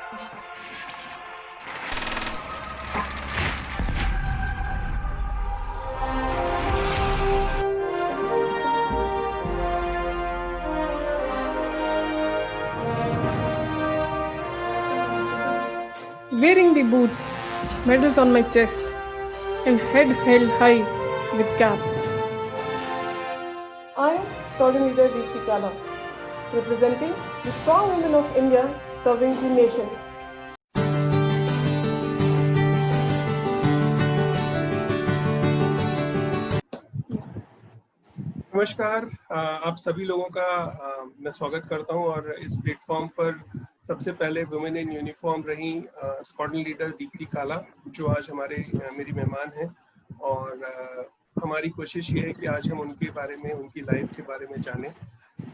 Wearing the boots, medals on my chest, and head held high with cap. I am Student Leader Deepti Kala, representing the strong women of India serving the nation. नमस्कार, आप सभी लोगों का मैं स्वागत करता हूं और इस प्लेटफॉर्म पर सबसे पहले वुमेन इन यूनिफॉर्म रही स्क्वाड्रन लीडर दीप्ति काला, जो आज मेरी मेहमान हैं। और हमारी कोशिश ये है कि आज हम उनके बारे में, उनकी लाइफ के बारे में जानें।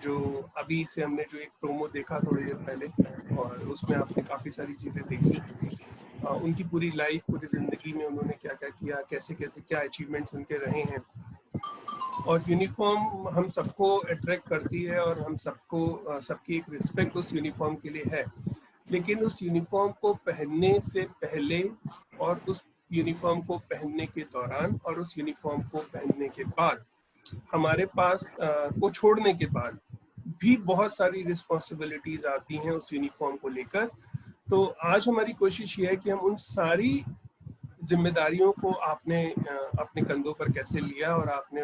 जो अभी से हमने जो एक प्रोमो देखा थोड़ी देर पहले, और उसमें आपने काफ़ी सारी चीज़ें देखी। उनकी पूरी लाइफ, पूरी ज़िंदगी में उन्होंने क्या क्या किया, कैसे कैसे क्या अचीवमेंट्स उनके रहे हैं। और यूनिफॉर्म हम सबको अट्रैक्ट करती है और हम सबको सबकी एक रिस्पेक्ट उस यूनिफॉर्म के लिए है। लेकिन उस यूनिफॉर्म को पहनने से पहले और उस यूनिफॉर्म को पहनने के दौरान और उस यूनिफॉर्म को पहनने के बाद हमारे पास को छोड़ने के बाद भी बहुत सारी रिस्पॉन्सिबिलिटीज आती हैं उस यूनिफॉर्म को लेकर। तो आज हमारी कोशिश ये है कि हम उन सारी जिम्मेदारियों को आपने अपने कंधों पर कैसे लिया और आपने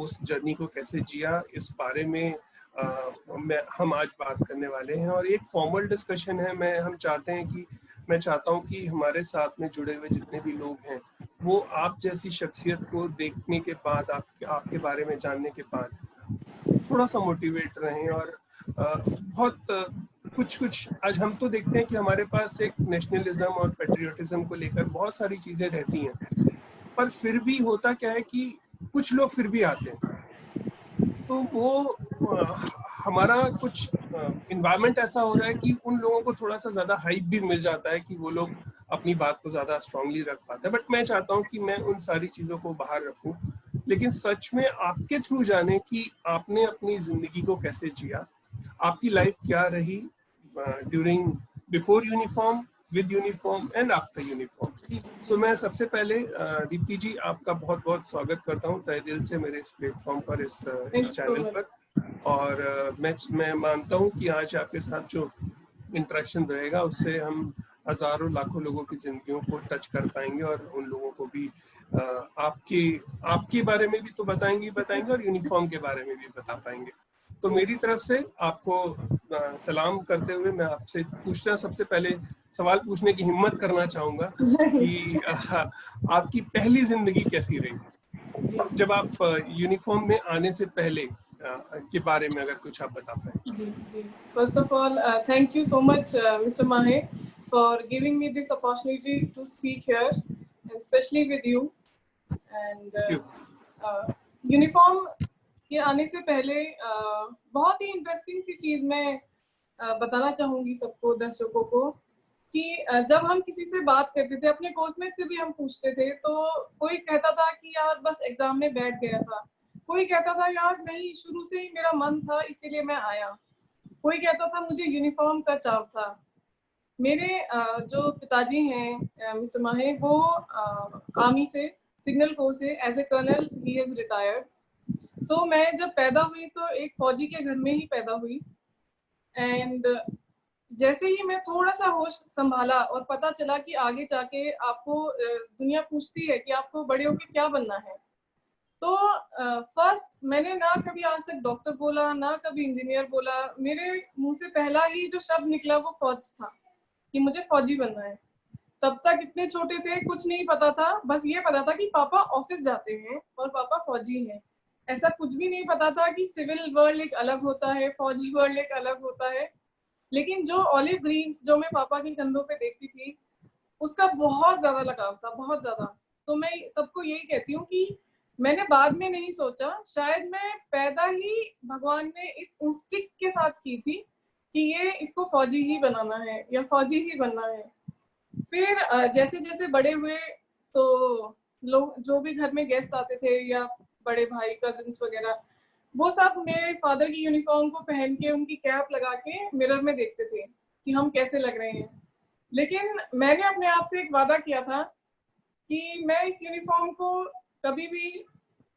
उस जर्नी को कैसे जिया, इस बारे में हम आज बात करने वाले हैं। और एक फॉर्मल डिस्कशन है। मैं चाहता हूं कि हमारे साथ में जुड़े हुए जितने भी लोग हैं वो आप जैसी शख्सियत को देखने के बाद, आपके बारे में जानने के बाद थोड़ा सा मोटिवेट रहें। और बहुत कुछ आज हम तो देखते हैं कि हमारे पास एक नेशनलिज्म और पेट्रियोटिज्म को लेकर बहुत सारी चीज़ें रहती हैं, पर फिर भी होता क्या है कि कुछ लोग फिर भी आते हैं। तो वो हमारा कुछ इन्वायरमेंट ऐसा हो रहा है कि उन लोगों को थोड़ा सा ज़्यादा हाइप भी मिल जाता है कि वो लोग अपनी बात को ज़्यादा स्ट्रांगली रख पाते हैं। बट मैं चाहता हूँ कि मैं उन सारी चीज़ों को बाहर रखूँ, लेकिन सच में आपके थ्रू जाने कि आपने अपनी ज़िंदगी को कैसे जिया, आपकी लाइफ क्या रही during, before uniform, with uniform and after uniform. तो मैं सबसे पहले दीप्ति जी, आपका बहुत बहुत स्वागत करता हूँ तहे दिल से मेरे इस प्लेटफॉर्म पर, इस चैनल पर। और मैं मानता हूँ कि आज आपके साथ जो इंटरेक्शन रहेगा उससे हम हजारों लाखों लोगों की जिंदगियों को टच कर पाएंगे और उन लोगों को भी आपके बारे में भी तो बताएंगे और यूनिफॉर्म के बारे में भी बता पाएंगे। तो मेरी तरफ से आपको सलाम करते हुए मैं आपसे सबसे पहले सवाल पूछने की हिम्मत करना चाहूंगा कि आपकी पहली जिंदगी कैसी रही, जब आप यूनिफॉर्म में आने से पहले के बारे में अगर कुछ आप बता पाए। जी। First of all, thank you so much, Mr. Mahe, for giving me this opportunity to speak here, and especially with you. And uniform के आने से पहले बहुत ही इंटरेस्टिंग सी चीज़ मैं बताना चाहूँगी सबको, दर्शकों को, कि जब हम किसी से बात करते थे, अपने कोर्समेट से भी हम पूछते थे, तो कोई कहता था कि यार बस एग्जाम में बैठ गया था, कोई कहता था यार नहीं, शुरू से ही मेरा मन था इसीलिए मैं आया, कोई कहता था मुझे यूनिफॉर्म का चाव था। मेरे जो पिताजी हैं मिस्टर माहे, वो आर्मी से, सिग्नल कोर से as a colonel he is retired. So मैं जब पैदा हुई तो एक फौजी के घर में ही पैदा हुई। एंड जैसे ही मैं थोड़ा सा होश संभाला और पता चला कि आगे जाके आपको दुनिया पूछती है कि आपको बड़े होके क्या बनना है, तो फर्स्ट मैंने ना कभी आज तक डॉक्टर बोला, ना कभी इंजीनियर बोला। मेरे मुंह से पहला ही जो शब्द निकला वो फौज था, कि मुझे फौजी बनना है। तब तक इतने छोटे थे, कुछ नहीं पता था, बस ये पता था कि पापा ऑफिस जाते हैं और पापा फौजी हैं। ऐसा कुछ भी नहीं पता था कि सिविल वर्ल्ड एक अलग होता है, फौजी वर्ल्ड एक अलग होता है। लेकिन जो ऑलिव ग्रीन्स जो मैं पापा के कंधों पे देखती थी, उसका बहुत ज्यादा लगाव था, बहुत ज्यादा। तो मैं सबको यही कहती हूँ कि मैंने बाद में नहीं सोचा, शायद मैं पैदा ही भगवान ने इस इंस्टिंक्ट के साथ की थी कि ये इसको फौजी ही बनाना है या फौजी ही बनना है। फिर जैसे जैसे बड़े हुए तो लोग जो भी घर में गेस्ट आते थे या बड़े भाई, कजिन्स वगैरह, वो सब मेरे फादर की यूनिफॉर्म को पहन के, उनकी कैप लगा के मिरर में देखते थे कि हम कैसे लग रहे हैं। लेकिन मैंने अपने आप से एक वादा किया था कि मैं इस यूनिफॉर्म को कभी भी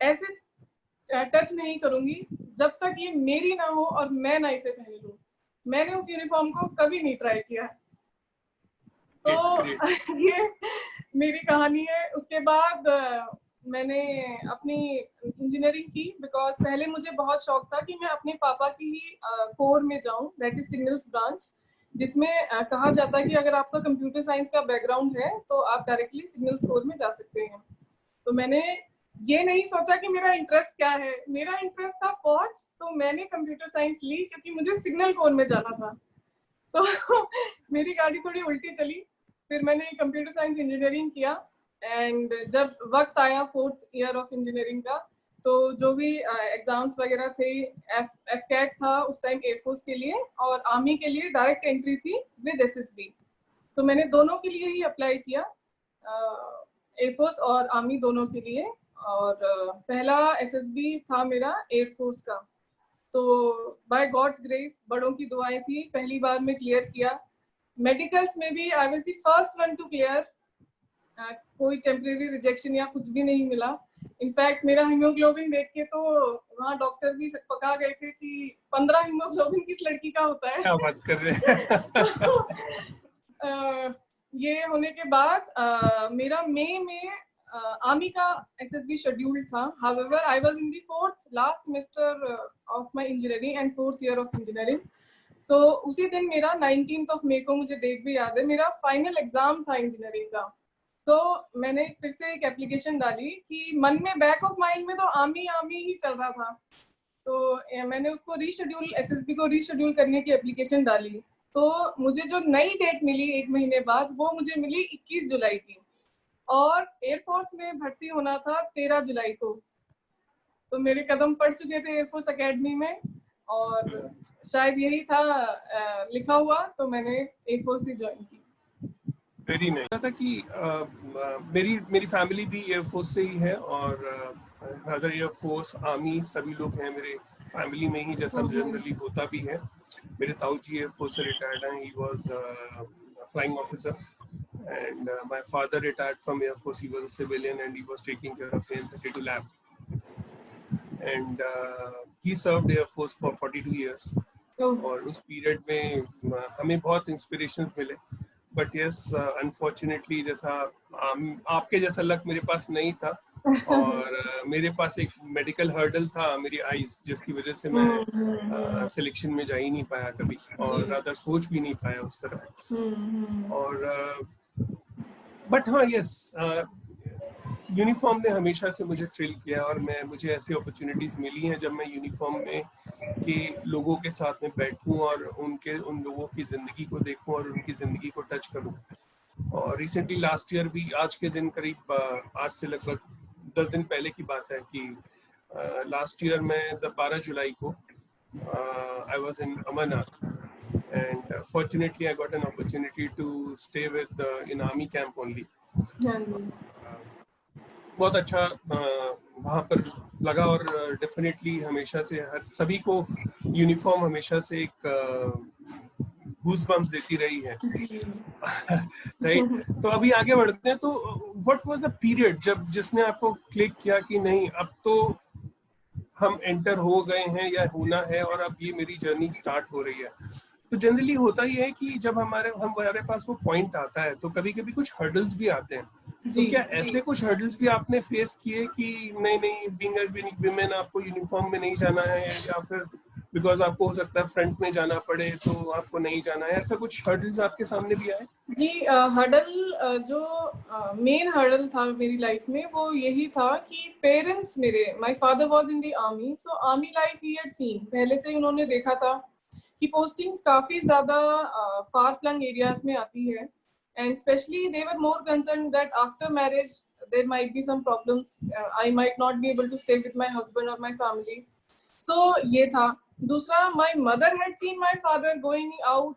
ऐसे टच नहीं करूंगी जब तक ये मेरी ना हो और मैं ना इसे पहन लूं। मैंने उस यूनिफॉर्म को कभी नहीं ट्राई किया। तो ये मेरी कहानी है। उसके बाद मैंने अपनी इंजीनियरिंग की, बिकॉज पहले मुझे बहुत शौक था कि मैं अपने पापा की ही कोर में जाऊं, दैट इज सिग्नल्स ब्रांच, जिसमें कहा जाता है कि अगर आपका कंप्यूटर साइंस का बैकग्राउंड है तो आप डायरेक्टली सिग्नल्स कोर में जा सकते हैं। तो मैंने ये नहीं सोचा कि मेरा इंटरेस्ट क्या है, मेरा इंटरेस्ट था फौज, तो मैंने कंप्यूटर साइंस ली क्योंकि मुझे सिग्नल कोर में जाना था। तो मेरी गाड़ी थोड़ी उल्टी चली। फिर मैंने कंप्यूटर साइंस इंजीनियरिंग किया, एंड जब वक्त आया 4th ईयर ऑफ इंजीनियरिंग का, तो जो भी एग्जाम्स वगैरह थे, एफ कैट था उस टाइम एयरफोर्स के लिए, और आर्मी के लिए डायरेक्ट एंट्री थी विद एसएसबी। तो मैंने दोनों के लिए ही अप्लाई किया, एयरफोर्स और आर्मी दोनों के लिए। और पहला एसएसबी था मेरा एयरफोर्स का। तो बाय गॉड्स ग्रेस, बड़ों की दुआएं थी, पहली बार में क्लियर किया। मेडिकल्स में भी आई was the first one two clear. कोई टेम्परेरी रिजेक्शन या कुछ भी नहीं मिला। इनफैक्ट मेरा हीमोग्लोबिन देख के तो वहाँ डॉक्टर भी पका गए थे कि 15 हीमोग्लोबिन किस लड़की का होता है। क्या बात कर रहे हैं। तो, ये होने के बाद मेरा मई में आर्मी का एसएसबी शेड्यूल था। However I was in the 4th last semester of my engineering and 4th year of engineering. So उसी दिन मेरा 19th ऑफ मई को, मुझे डेट भी याद है, मेरा फाइनल एग्जाम था इंजीनियरिंग का। तो मैंने फिर से एक एप्लीकेशन डाली कि मन में बैक ऑफ माइंड में तो आर्मी आर्मी ही चल रहा था। तो मैंने उसको रीशेड्यूल, एसएसबी को रीशेड्यूल करने की एप्लीकेशन डाली। तो मुझे जो नई डेट मिली 1 महीने बाद, वो मुझे मिली 21 जुलाई की, और एयरफोर्स में भर्ती होना था 13 जुलाई को। तो मेरे कदम पड़ चुके थे एयरफोर्स एकेडमी में, और शायद यही था लिखा हुआ, तो मैंने एयरफोर्स ही ज्वाइन की। Very nice. था कि मेरी फैमिली भी एयरफोर्स से ही है, और अदर एयरफोर्स, आर्मी, सभी लोग हैं मेरे फैमिली में ही, जैसा जनरली होता भी है। मेरे ताऊ जी एयरफोर्स से रिटायर्ड हैं, he was flying officer, and my father retired from Air Force. He was a civilian and he was taking care of AN-32 lab, and he served Air Force for 42 years. और उस period में हमें बहुत inspirations मिले, but yes unfortunately जैसा आपके जैसा luck मेरे पास नहीं था, और मेरे पास एक मेडिकल हर्डल था, मेरी आईज, जिसकी वजह से मैं सिलेक्शन में जा ही नहीं पाया कभी, और ज्यादा सोच भी नहीं पाया उस तरह। और बट हाँ, यस, यूनिफॉर्म ने हमेशा से मुझे थ्रिल किया, और मुझे ऐसी अपॉर्चुनिटीज मिली हैं जब मैं यूनिफॉर्म में के लोगों के साथ में बैठूं और उन लोगों की जिंदगी को देखूं और उनकी जिंदगी को टच करूं। और रिसेंटली लास्ट ईयर भी, आज के दिन करीब आज से लगभग 10 दिन पहले की बात है कि लास्ट ईयर में 12 जुलाई को I was in Amarnath, and fortunately I got an opportunity to stay with in army camp only. बहुत अच्छा वहाँ पर लगा, और डेफिनेटली हमेशा से सभी को यूनिफॉर्म हमेशा से एक गूज़बम्प्स देती रही है। राइट। तो अभी आगे बढ़ते हैं। तो व्हाट वाज द पीरियड जिसने आपको क्लिक किया कि नहीं, अब तो हम एंटर हो गए हैं या होना है, और अब ये मेरी जर्नी स्टार्ट हो रही है? तो जनरली होता ही है कि जब हमारे पास वो पॉइंट आता है, तो कभी कभी कुछ हर्डल्स भी आते हैं। तो क्या ऐसे कुछ हर्डल्स भी आपने फेस किए कि नहीं, बीइंग अ विमेन आपको यूनिफॉर्म में नहीं जाना है, या फिर बिकॉज आपको हो सकता है फ्रंट में जाना पड़े तो आपको नहीं जाना है? ऐसा कुछ हर्डल्स आपके सामने भी आए? जी, हर्डल जो मेन हर्डल था मेरी लाइफ में, वो यही था कि पेरेंट्स मेरे, my father was in the army, so army life he had seen, पहले से उन्होंने देखा था कि पोस्टिंग्स काफी ज्यादा फार फ्लंग एरियाज में आती है, and especially they were more concerned that after marriage there might be some problems, I might not be able to stay with my husband और माय फैमिली। सो ये था। दूसरा, my mother had seen my father going out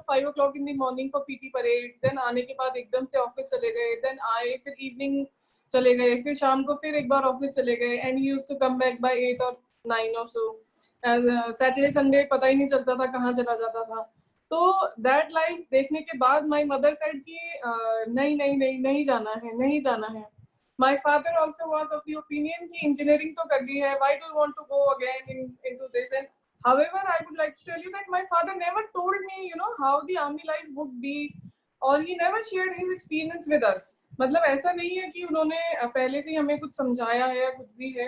5 o'clock in the morning for PT parade, then आने के बाद एकदम से office चले गए, then आए, फिर इवनिंग चले गए, फिर शाम को फिर एक बार ऑफिस चले गए, and he used to come back by 8 or 9 or so. Saturday Sunday पता ही नहीं चलता था कहाँ चला जाता था। तो दैट लाइफ देखने के बाद माई मदर सेड कि नहीं नहीं नहीं नहीं जाना है, नहीं जाना है. My father also was of the opinion कि इंजीनियरिंग तो कर ली है, why do want to go again into this. And however I would like to tell you that my father never told me, you know, how the army life would be, or he never shared his experience with us. मतलब ऐसा नहीं है कि उन्होंने पहले से हमें कुछ समझाया है या कुछ भी है.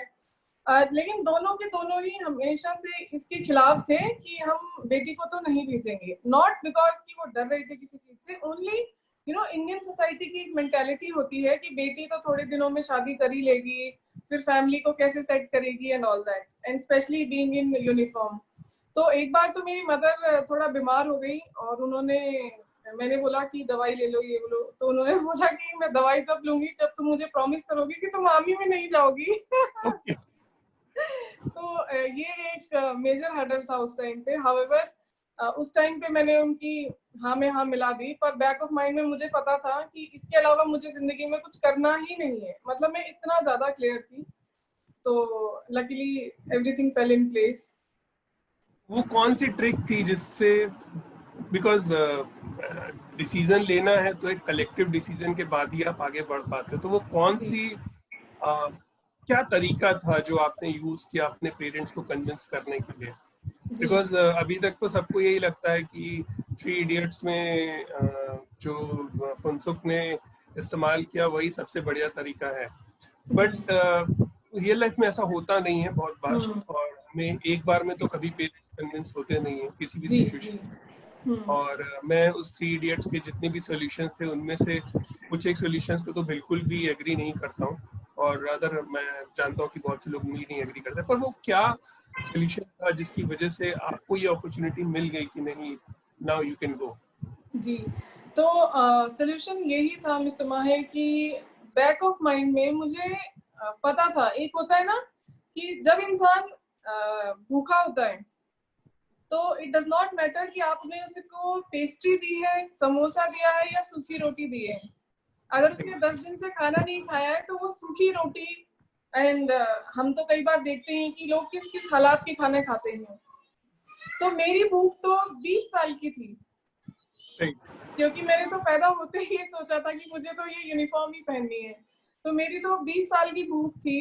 लेकिन दोनों के दोनों ही हमेशा से इसके खिलाफ थे कि हम बेटी को तो नहीं भेजेंगे. नॉट बिकॉज कि वो डर रहे थे किसी चीज से, only you know Indian society की एक मेंटालिटी होती है कि बेटी तो थोड़े दिनों में शादी कर ही लेगी, फिर फैमिली को कैसे सेट करेगी and all that, and specially being in uniform. तो एक बार तो मेरी मदर थोड़ा बीमार हो गई और उन्होंने, मैंने बोला कि दवाई ले लो ये बोलो, तो उन्होंने बोला कि मैं दवाई तब लूंगी जब तुम मुझे प्रॉमिस करोगी कि तुम आर्मी में नहीं जाओगी. तो ये एक मेजर हर्डल था उस टाइम पे. हाउएवर उस टाइम पे मैंने उनकी हाँ में हाँ मिला दी, पर बैक ऑफ माइंड में मुझे पता था कि इसके अलावा मुझे जिंदगी में कुछ करना ही नहीं है. मतलब मैं इतना ज्यादा क्लियर थी. तो luckily everything fail in place. वो कौन सी ट्रिक थी जिससे, बिकॉज डिसीजन लेना है तो एक कलेक्टिव डिसीजन के बाद ही आप आगे बढ़ पाते हो, तो वो कौन सी क्या तरीका था जो आपने यूज किया अपने पेरेंट्स को कन्विंस करने के लिए? बिकॉज अभी तक तो सबको यही लगता है कि 3 इडियट्स में जो फुनसुक ने इस्तेमाल किया वही सबसे बढ़िया तरीका है, बट रियल लाइफ में ऐसा होता नहीं है बहुत बार, और हमें एक बार में तो कभी पेरेंट्स कन्विंस होते नहीं है किसी भी सिचुएशन. और मैं उस 3 इडियट्स के जितने भी सॉल्यूशंस थे उनमें से कुछ एक सॉल्यूशंस को तो बिल्कुल भी एग्री नहीं करता हूँ, और अदर मैं जानता हूँ कि बहुत से लोग भी नहीं एग्री करते, पर वो क्या सॉल्यूशन था जिसकी वजह से आपको ये अपॉर्चुनिटी मिल गई कि नहीं, नाउ यू कैन गो? जी, तो सॉल्यूशन यही था मिस्टर माहे कि बैक ऑफ माइंड में मुझे पता था, एक होता है ना कि जब इंसान भूखा होता है तो इट डज नॉट मैटर कि आपने उसको पेस्ट्री दी है, समोसा दिया है या सूखी रोटी दी है. अगर उसने 10 दिन से खाना नहीं खाया है तो वो सूखी रोटी, एंड हम तो कई बार देखते हैं कि लोग किस किस हालात के खाने खाते हैं. तो मेरी भूख तो 20 साल की थी, क्योंकि मैंने तो पैदा होते ही सोचा था कि मुझे तो ये यूनिफॉर्म ही पहननी है. तो मेरी तो 20 साल की भूख थी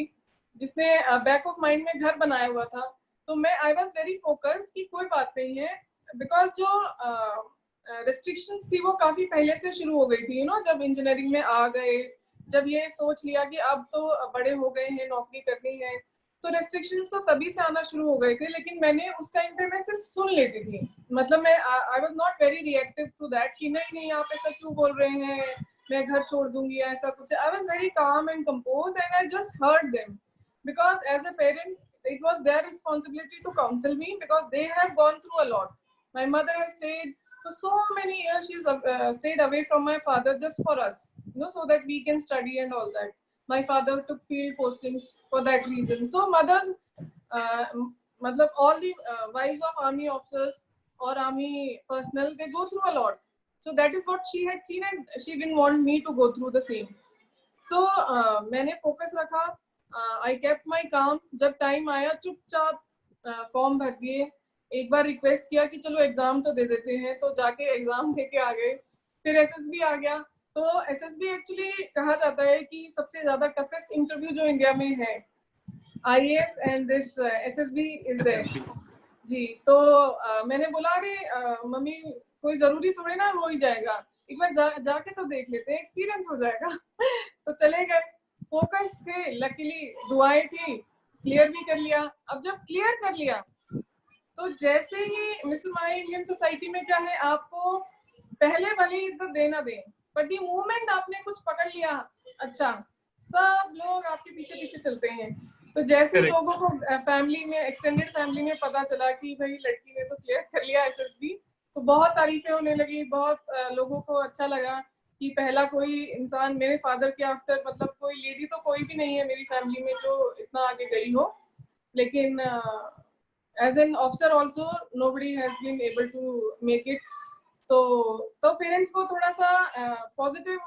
जिसने बैक ऑफ माइंड में घर बनाया हुआ था. तो मैं आई वॉज वेरी फोकस्ड कि कोई बात नहीं है, बिकॉज जो रेस्ट्रिक्शंस थी वो काफी पहले से शुरू हो गई थी. यू नो, जब इंजीनियरिंग में आ गए, जब ये सोच लिया कि अब तो बड़े हो गए हैं, नौकरी करनी है, तो रेस्ट्रिक्शंस तो तभी से आना शुरू हो गए थे. लेकिन मैंने उस टाइम पे मैं सिर्फ सुन लेती थी. मतलब मैं I was not very reactive to that कि नहीं नहीं आप ऐसा क्यों बोल रहे हैं, मैं घर छोड़ दूंगी या ऐसा कुछ. I was very calm and composed and I just heard them, because as a parent it was their responsibility to counsel me because they have gone through a lot. My mother has stayed for so many years. She's stayed away from my father just for us, you know, so that we can study and all that. My father took field postings for that reason. So mothers, matlab all the wives of army officers or army personnel, they go through a lot. So that is what she had seen and she didn't want me to go through the same. So मैंने focus रखा. I kept माई काम. जब time आया चुपचाप form भर दिए. एक बार request किया कि चलो एग्जाम तो दे देते हैं, तो जाके एग्जाम देके आ गए. फिर एसएसबी आ गया. तो एसएसबी एक्चुअली कहा जाता है कि सबसे ज्यादा टफेस्ट इंटरव्यू जो इंडिया में है, IAS and this SSB is there. जी, तो मैंने बोला अरे मम्मी कोई जरूरी थोड़ी ना हो ही जाएगा, एक बार जाके तो देख लेते हैं, एक्सपीरियंस हो जाएगा. तो चले गए. फोकस थे, लकीली दुआएं थी, क्लियर भी कर लिया. अब जब क्लियर कर लिया तो जैसे ही मिस्टर माही, इंडियन सोसाइटी में क्या है, आपको पहले भले इज्जत देना दें, बट दी मोमेंट आपने कुछ पकड़ लिया, अच्छा सब लोग आपके पीछे पीछे चलते हैं. तो जैसे ही लोगों को फैमिली में, एक्सटेंडेड फैमिली में पता चला कि भाई लड़की ने तो क्लियर कर लिया एसएसबी, तो बहुत तारीफें होने लगी. बहुत लोगों को अच्छा लगा कि पहला कोई इंसान मेरे फादर के आफ्टर, मतलब कोई लेडी तो कोई भी नहीं है मेरी फैमिली में जो इतना आगे गई हो. लेकिन as an officer also nobody has been able to make it. तो पेरेंट्स को थोड़ा सा पॉजिटिव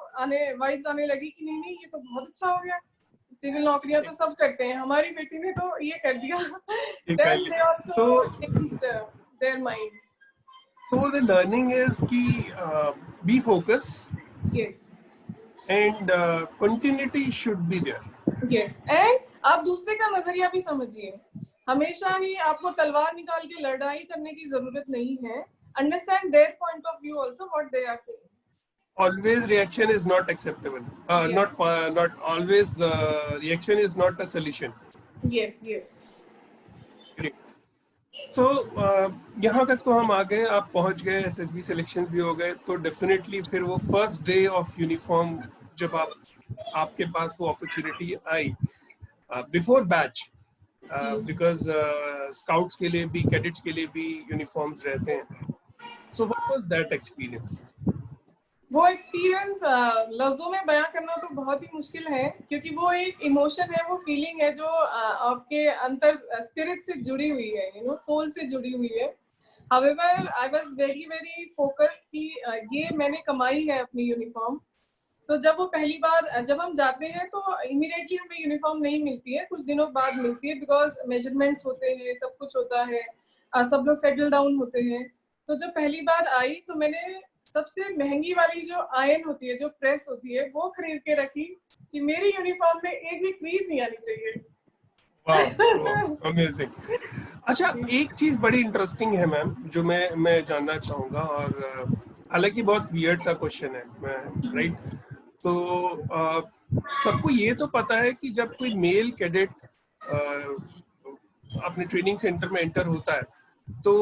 वाइब्स आने लगी कि नहीं नहीं ये तो बहुत अच्छा हो गया, सिविल नौकरियां तो सब करते हैं, हमारी बेटी ने तो ये कर दिया. Then they also changed their mind. So the learning is कि be focused. Yes. And continuity should be there. Yes. And आप दूसरे का नजरिया भी समझिए. हमेशा ही आपको तलवार निकाल के लड़ाई करने की जरूरत नहीं है. Understand their point of view also, what they are saying. Always reaction is not acceptable. Yes. Not always reaction is not a solution. Yes, yes. Great. So यहाँ तक तो हम आ गए, आप पहुँच गए, SSB सिलेक्शन भी हो गए, तो डेफिनेटली फिर वो फर्स्ट डे ऑफ यूनिफॉर्म जब आपके पास वो opportunity I before batch, because scouts के लिए भी, कैडेट्स के लिए भी यूनिफॉर्म्स रहते हैं. So what was that experience? वो एक्सपीरियंस लफ्जों में बयां करना तो बहुत ही मुश्किल है, क्योंकि वो एक इमोशन है, वो फीलिंग है जो आपके अंतर स्पिरिट से जुड़ी हुई है, यू नो, सोल से जुड़ी हुई है. However, I was very very focused कि ये मैंने कमाई है अपनी यूनिफॉर्म. So जब वो पहली बार जब हम जाते हैं तो इमीडिएटली हमें यूनिफॉर्म नहीं मिलती है, कुछ दिनों बाद मिलती है, बिकॉज मेजरमेंट्स होते हैं, सब कुछ होता है, सब लोग सेटल डाउन होते हैं. तो जब पहली बार आई तो मैंने सबसे महंगी वाली जो आयरन होती है, जो प्रेस होती है, वो खरीद के रखी कि मेरी यूनिफॉर्म में एक भी क्रीज नहीं आनी चाहिए. वाह, अमेजिंग. अच्छा, एक चीज बड़ी इंटरेस्टिंग है मैम, जो मैं जानना चाहूंगा, और हालांकि बहुत वियर्ड सा क्वेश्चन है, राइट? तो सबको ये तो पता है कि जब कोई मेल कैडेट अपने ट्रेनिंग सेंटर में एंटर होता है तो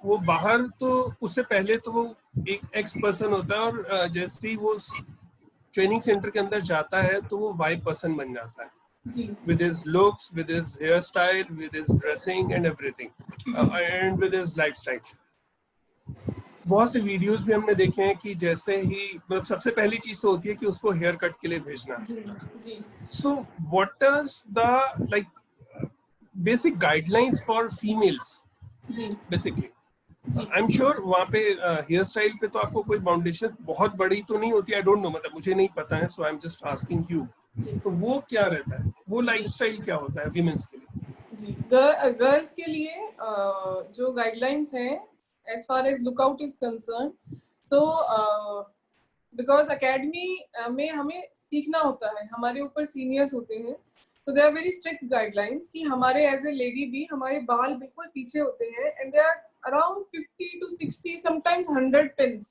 वो बाहर, तो उससे पहले तो वो एक एक्स पर्सन होता है, और जैसे ही वो ट्रेनिंग सेंटर के अंदर जाता है तो वो वाई पर्सन बन जाता है, with his looks, with his hairstyle, with his dressing and everything, and with his lifestyle. बहुत से वीडियोस भी हमने देखे हैं कि जैसे ही, मतलब सबसे पहली चीज तो होती है कि उसको हेयर कट के लिए भेजना. So what is the like basic guidelines for females basically? I am sure वहाँ पे हेयर स्टाइल पे तो आपको कोई बाउंडेशन बहुत बड़ी तो नहीं होती, आई डोंट नो, मतलब मुझे नहीं पता है, so I am just asking you. तो वो क्या रहता है, वो लाइफस्टाइल क्या होता है वीमेंस के लिए? जी, गर्ल्स के लिए जो गाइडलाइंस हैं as far as lookout is concerned, so because academy में हमें सीखना होता है, हमारे ऊपर सीनियर्स होते हैं, तो they are very strict guidelines कि हमारे एज ए लेडी भी हमारे बाल बिल्कुल पीछे होते हैं, and they are around 50 to 60 sometimes 100 pins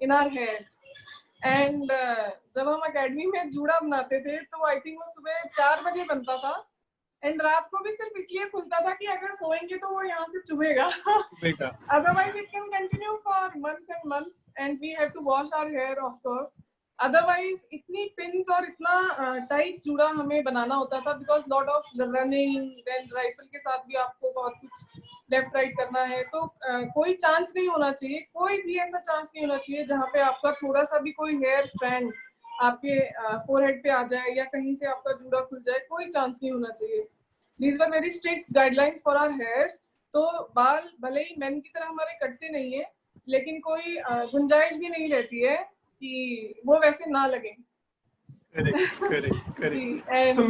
in our hairs. And जब हम अकेडमी में जूड़ा बनाते थे तो आई थिंक वो सुबह 4 बजे बनता था, एंड रात को भी सिर्फ इसलिए खुलता था कि अगर सोएंगे तो वो यहाँ से चुभेगा, otherwise it can continue for months and months, and we have to wash our hair of course. Otherwise इतनी पिन्स और इतना टाइट जूड़ा हमें बनाना होता था, because lot of running, then rifle के साथ भी आपको बहुत कुछ लेफ्ट राइट करना है, तो कोई चांस नहीं होना चाहिए, कोई भी ऐसा चांस नहीं होना चाहिए जहाँ पे आपका थोड़ा सा भी कोई हेयर स्ट्रैंड आपके फोरहेड पे आ जाए या कहीं से आपका जूड़ा खुल जाए, कोई चांस नहीं होना चाहिए. These were very strict guidelines for our hairs. तो बाल भले ही मैन की तरह हमारे कटते नहीं है, लेकिन कोई गुंजाइश भी नहीं रहती है कि वो वैसे ना लगे. करेक्ट. So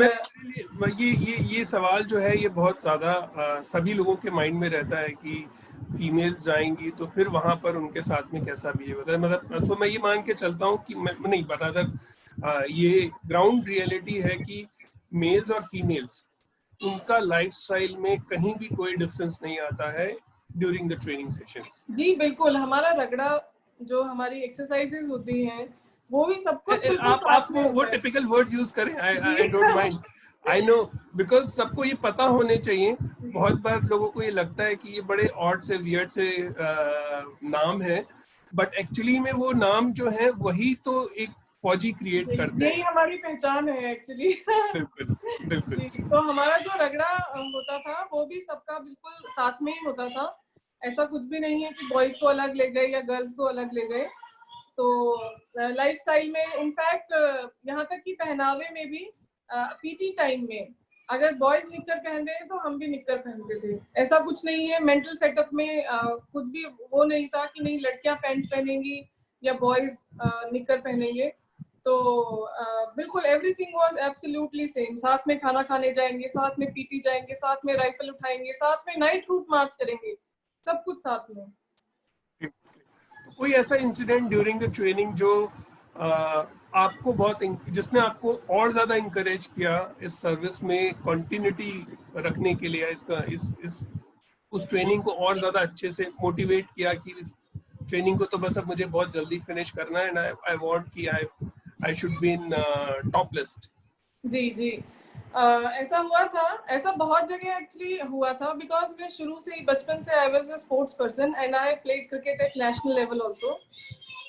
ये सवाल जो है, ये बहुत ज्यादा सभी लोगों के माइंड में रहता है कि फीमेल्स जाएंगी तो फिर वहां पर उनके साथ में कैसा बिहेव होता है. मतलब तो मैं ये मान के चलता हूँ कि मैं नहीं बता, ये ग्राउंड रियलिटी है कि मेल्स और फीमेल्स, उनका लाइफस्टाइल में कहीं भी कोई डिफरेंस नहीं आता है ड्यूरिंग द ट्रेनिंग सेशंस. जी बिल्कुल, हमारा रगड़ा, जो हमारी एक्सरसाइजेज होती हैं, वो भी सब कुछ आप वो टिपिकल वर्ड्स यूज करें, I don't mind, I know, because सबको ये पता होने चाहिए. बहुत बार लोगों को ये लगता है कि ये बड़े ऑड से वियर्ड से नाम है, बट एक्चुअली में वो नाम जो है वही तो एक फौजी क्रिएट करते हैं, यही हमारी पहचान है एक्चुअली. बिल्कुल. तो हमारा जो रगड़ा होता था वो भी सबका बिल्कुल साथ में ही होता था. ऐसा कुछ भी नहीं है कि बॉयज को अलग ले गए या गर्ल्स को अलग ले गए. तो लाइफस्टाइल में इनफैक्ट यहाँ तक कि पहनावे में भी, पीटी टाइम में अगर बॉयज निक्कर पहन रहे हैं तो हम भी निक्कर पहनते थे. ऐसा कुछ नहीं है, मेंटल सेटअप में कुछ भी वो नहीं था कि नहीं लड़कियां पैंट पहनेंगी या बॉयज निक्कर पहनेंगे. तो बिल्कुल एवरीथिंग वाज एब्सोल्युटली सेम. साथ में खाना खाने जाएंगे, साथ में पीटी जाएंगे, साथ में राइफल उठाएंगे, साथ में नाइट रूट मार्च करेंगे, सब कुछ साथ में. कोई ऐसा इंसिडेंट ड्यूरिंग द ट्रेनिंग जो आपको जिसने आपको और ज्यादा इंकरेज किया इस सर्विस में कंटिन्यूटी रखने के लिए, इस उस ट्रेनिंग को और ज्यादा अच्छे से मोटिवेट किया कि इस ट्रेनिंग को तो बस अब मुझे बहुत जल्दी फिनिश करना है एंड आई वांट कि I should be in top list? जी जी, ऐसा हुआ था, ऐसा बहुत जगह एक्चुअली हुआ था, बिकॉज मैं शुरू से ही बचपन से I was a sports person and I played cricket at national level also.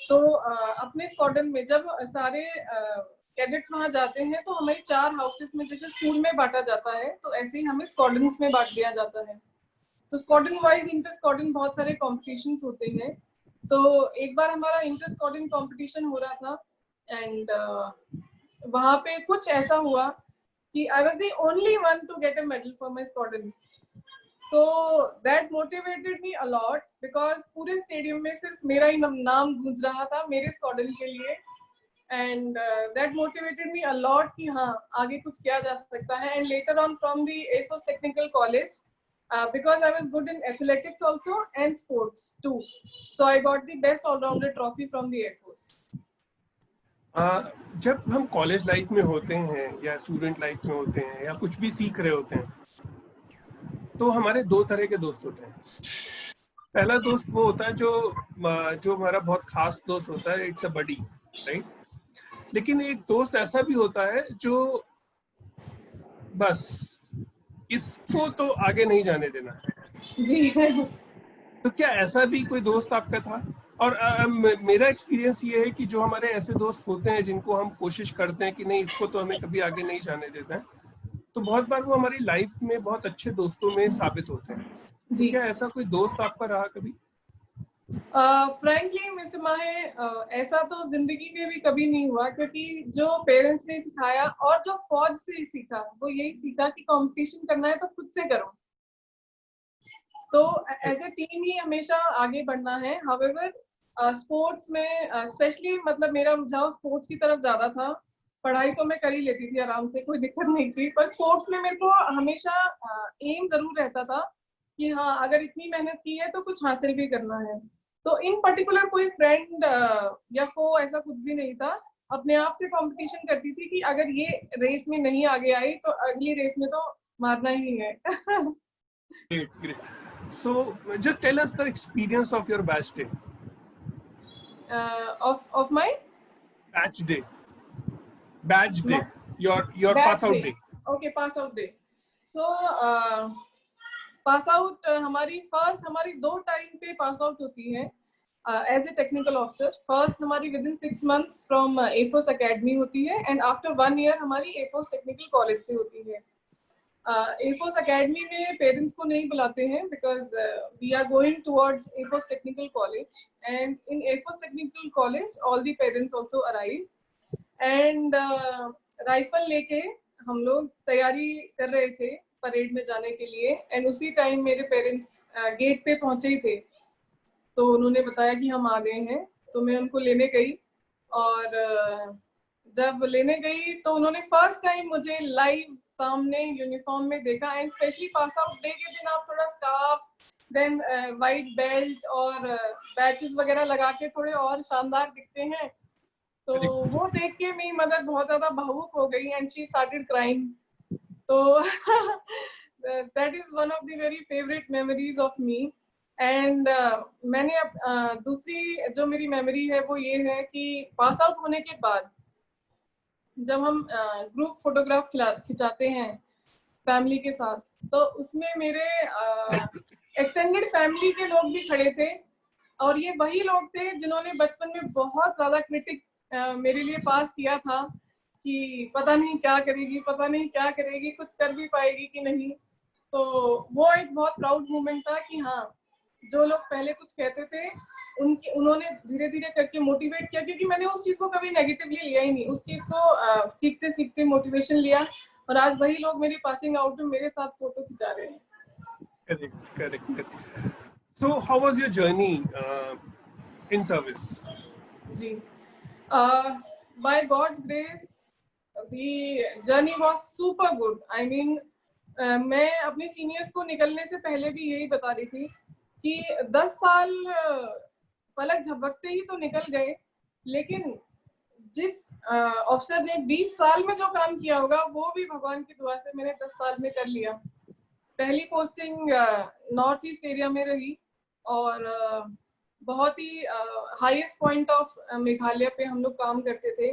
तो अपने स्क्वाड्रन में जब सारे कैडेट्स वहां जाते हैं तो हमें 4 हाउसेस में, जैसे स्कूल में बांटा जाता है तो ऐसे ही हमें स्क्वाड्रन्स में बांट दिया जाता है। तो स्क्वाड्रन वाइज इंटर स्क्वाड्रन बहुत सारे कॉम्पिटिशन्स होते हैं। तो एक बार हमारा इंटर स्क्वाड्रन कॉम्पिटिशन हो रहा था एंड वहां पे कुछ ऐसा हुआ कि I was the only one to get a medal for my squadron. So that motivated me a lot, because पूरे स्टेडियम में सिर्फ मेरा ही नाम गूंज रहा था मेरे स्क्वाड्रन के लिए। And that motivated me a lot कि हाँ आगे कुछ किया जा सकता है। And later on from the air force technical college, because I was good in athletics also and sports too, so I got the best all-rounder trophy from the Air Force. जब हम कॉलेज लाइफ में होते हैं या student life में होते हैं या कुछ भी सीख रहे होते हैं तो हमारे 2 तरह के दोस्त होते हैं। पहला दोस्त वो होता है जो हमारा बहुत खास दोस्त होता है, इट्स अ बडी, राइट? लेकिन एक दोस्त ऐसा भी होता है जो बस इसको तो आगे नहीं जाने देना है। जी तो क्या ऐसा भी कोई दोस्त आपका था? और मेरा एक्सपीरियंस ये है कि जो हमारे ऐसे दोस्त होते हैं जिनको हम कोशिश करते हैं कि नहीं इसको तो हमें कभी आगे नहीं जाने देते हैं, तो बहुत बार वो हमारी लाइफ में बहुत अच्छे दोस्तों में साबित होते हैं। तो क्या ऐसा कोई दोस्त आपका रहा कभी? फ्रैंकली मिस्टर माहे, ऐसा तो जिंदगी में भी कभी नहीं हुआ, क्योंकि जो पेरेंट्स ने सिखाया और जो फौज से सीखा वो यही सीखा कि कंपटीशन करना है तो खुद से करो। तो एज ए टीम ही हमेशा आगे बढ़ना है। हाउएवर स्पोर्ट्स में स्पेशली मतलब मेरा रुझाव स्पोर्ट्स की तरफ ज्यादा था। पढ़ाई तो मैं कर ही लेती थी आराम से, कोई दिक्कत नहीं थी, पर स्पोर्ट्स में मेरे को हमेशा एम जरूर रहता था कि हाँ अगर इतनी मेहनत की है तो कुछ हासिल भी करना है। तो इन पर्टिकुलर कोई फ्रेंड या को ऐसा कुछ भी नहीं था। अपने आप से कंपटीशन करती थी कि अगर ये रेस में नहीं आगे आई तो अगली रेस में तो मारना ही है। Great, great. So just tell us the experience of your batch day. Of my batch day, your batch pass out day. Okay, pass out day. So pass out हमारी हमारी 2 टाइम पे पास आउट होती है as a technical officer. First हमारी within 6 months from Air Force Academy होती है and after 1 year हमारी Air Force technical College से होती है। एयरफोर्स एकेडमी में पेरेंट्स को नहीं बुलाते हैं because we are going towards air force technical college and in air force technical college all the parents also arrive and rifle लेके हम लोग तैयारी कर रहे थे परेड में जाने के लिए। एंड उसी टाइम मेरे पेरेंट्स गेट पे पहुंचे ही थे, तो उन्होंने बताया कि हम आ गए हैं। तो मैं उनको लेने गई और जब लेने गई तो उन्होंने फर्स्ट टाइम मुझे लाइव सामने यूनिफॉर्म में देखा। And specially pass out day के दिन आप थोड़ा स्कार्फ देन वाइट बेल्ट और बैचेस वगैरह लगा के थोड़े और शानदार दिखते हैं। तो वो देख के मेरी मदर बहुत ज्यादा भावुक हो गई एंड शी स्टार्टेड क्राइंग। तो that is one of the very favorite memories of me. And मैंने दूसरी जो मेरी मेमोरी है वो ये है कि पास आउट होने के बाद जब हम ग्रुप फोटोग्राफ खिंचाते हैं फैमिली के साथ, तो उसमें मेरे एक्सटेंडेड फैमिली के लोग भी खड़े थे। और ये वही लोग थे जिन्होंने बचपन में बहुत ज्यादा क्रिटिक मेरे लिए पास किया था कि पता नहीं क्या करेगी, पता नहीं क्या करेगी, कुछ कर भी पाएगी कि नहीं। तो वो एक बहुत प्राउड मोमेंट था कि हाँ जो लोग पहले कुछ कहते थे उन्होंने धीरे धीरे करके मोटिवेट किया, क्योंकि मैंने उस चीज को कभी नेगेटिवली लिया ही नहीं। उस चीज को सीखते सीखते मोटिवेशन लिया और आज वही लोग मेरी पासिंग आउट में मेरे साथ फोटो खिंचा रहे हैं। Correct. So how was your journey in service? Ji, by God's grace the journey was super good. I mean मैं अपने सीनियर्स को निकलने से पहले भी यही बता रही थी कि 10 साल पलक झपकते ही तो निकल गए, लेकिन जिस अफसर ने 20 साल में जो काम किया होगा वो भी भगवान की दुआ से मैंने 10 साल में कर लिया। पहली पोस्टिंग नॉर्थ ईस्ट एरिया में रही और बहुत ही हाईएस्ट पॉइंट ऑफ मेघालय पे हम लोग काम करते थे।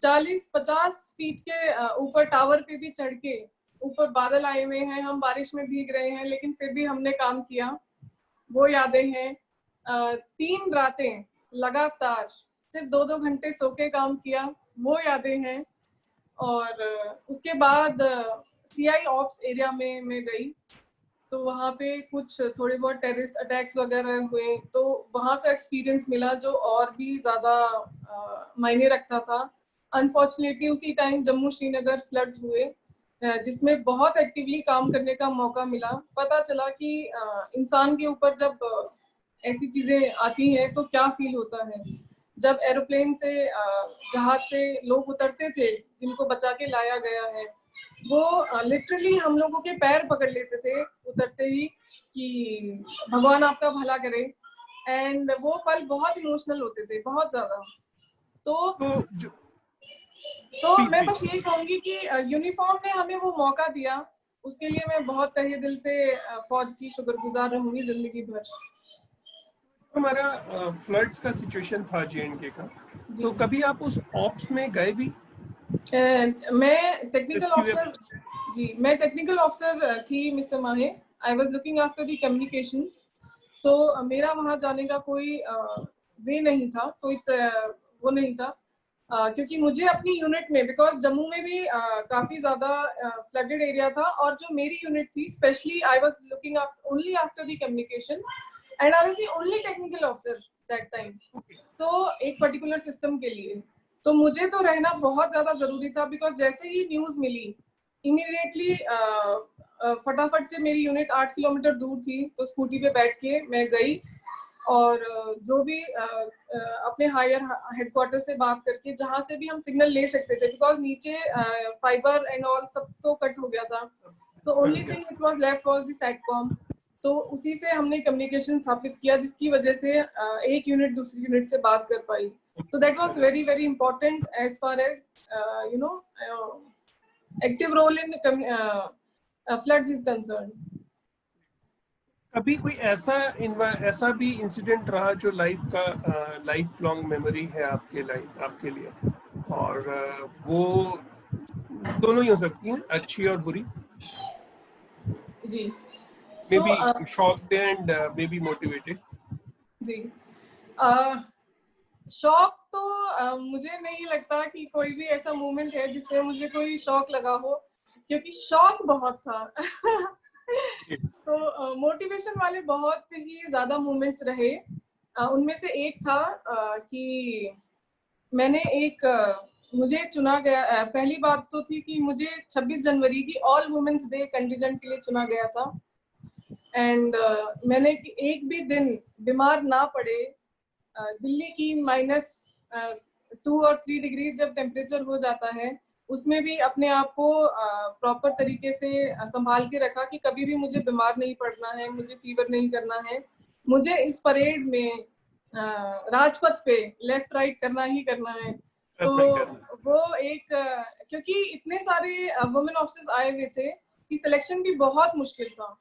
40-50 फीट के ऊपर टावर पे भी चढ़ के, ऊपर बादल आए हुए हैं, हम बारिश में भीग रहे हैं, लेकिन फिर भी हमने काम किया, वो यादें हैं। 3 रातें लगातार सिर्फ 2-2 घंटे सो के काम किया, वो यादें हैं। और उसके बाद CI ऑप्स एरिया में मैं गई, तो वहाँ पे कुछ थोड़े बहुत टेररिस्ट अटैक्स वगैरह हुए, तो वहाँ का एक्सपीरियंस मिला जो और भी ज़्यादा मायने रखता था। अनफॉर्चुनेटली उसी टाइम जम्मू श्रीनगर फ्लड्स हुए, जिसमें बहुत एक्टिवली काम करने का मौका मिला। पता चला कि इंसान के ऊपर जब ऐसी चीज़ें आती हैं तो क्या फील होता है। जब एरोप्लेन से जहाज से लोग उतरते थे जिनको बचा के लाया गया है, वो लिटरली हम लोगों के पैर पकड़ लेते थे उतरते ही कि भगवान आपका भला करे। एंड वो पल बहुत इमोशनल होते थे, बहुत ज्यादा। तो मैं बस यही कहूंगी कि यूनिफॉर्म ने हमें वो मौका दिया, उसके लिए मैं बहुत तहे दिल से फौज की शुक्रगुजार रहूंगी जिंदगी भर। हमारा फ्लड्स का सिचुएशन था JNK का, तो कभी आप उस ऑप्स में गए भी? मैं टेक्निकल ऑफिसर मैं टेक्निकल ऑफिसर थी mister Mahe. I was looking after the communications. So मेरा वहां जाने का कोई वे नहीं था, कोई वो नहीं था, क्योंकि मुझे अपनी यूनिट में, बिकॉज जम्मू में भी काफी ज्यादा फ्लडेड एरिया था, और जो मेरी यूनिट थी specially I was looking only after the communication and I was the only technical officer that time. तो एक पर्टिकुलर सिस्टम के लिए तो मुझे तो रहना बहुत ज्यादा जरूरी था, बिकॉज जैसे ही न्यूज मिली इमीडिएटली फटाफट से, मेरी यूनिट 8 किलोमीटर दूर थी, तो स्कूटी पे बैठ के मैं गई और जो भी अपने हायर हेडक्वार्टर से बात करके, जहाँ से भी हम सिग्नल ले सकते थे, बिकॉज नीचे फाइबर एंड ऑल सब तो कट हो गया था, तो only thing which was left was the satcom. तो उसी से हमने कम्युनिकेशन स्थापित किया, जिसकी वजह से एक यूनिट दूसरी यूनिट से बात कर पाई। So that was very, very important as far as active role in floods is concerned. अभी कोई ऐसा भी इंसिडेंट रहा जो लाइफ लॉन्ग मेमोरी है आपके लिए, और वो दोनों ही हो सकती हैं, अच्छी और बुरी? जी, maybe shocked and maybe motivated. जी, शौक तो मुझे नहीं लगता कि कोई भी ऐसा मोमेंट है जिसमें मुझे कोई शौक लगा हो, क्योंकि शौक बहुत था। तो मोटिवेशन वाले बहुत ही ज्यादा मोमेंट्स रहे। उनमें से एक था कि मुझे चुना गया। पहली बात तो थी कि मुझे 26 जनवरी की ऑल वुमेन्स डे कंटीजेंट के लिए चुना गया था, एंड मैंने एक भी दिन बीमार ना पड़े। दिल्ली की -2 और 3 डिग्री जब टेम्परेचर हो जाता है, उसमें भी अपने आप को प्रॉपर तरीके से संभाल के रखा कि कभी भी मुझे बीमार नहीं पड़ना है, मुझे फीवर नहीं करना है, मुझे इस परेड में राजपथ पे लेफ्ट राइट करना ही करना है। तो वो एक क्योंकि इतने सारे वुमेन ऑफिसर्स आए हुए थे कि सिलेक्शन भी बहुत मुश्किल था।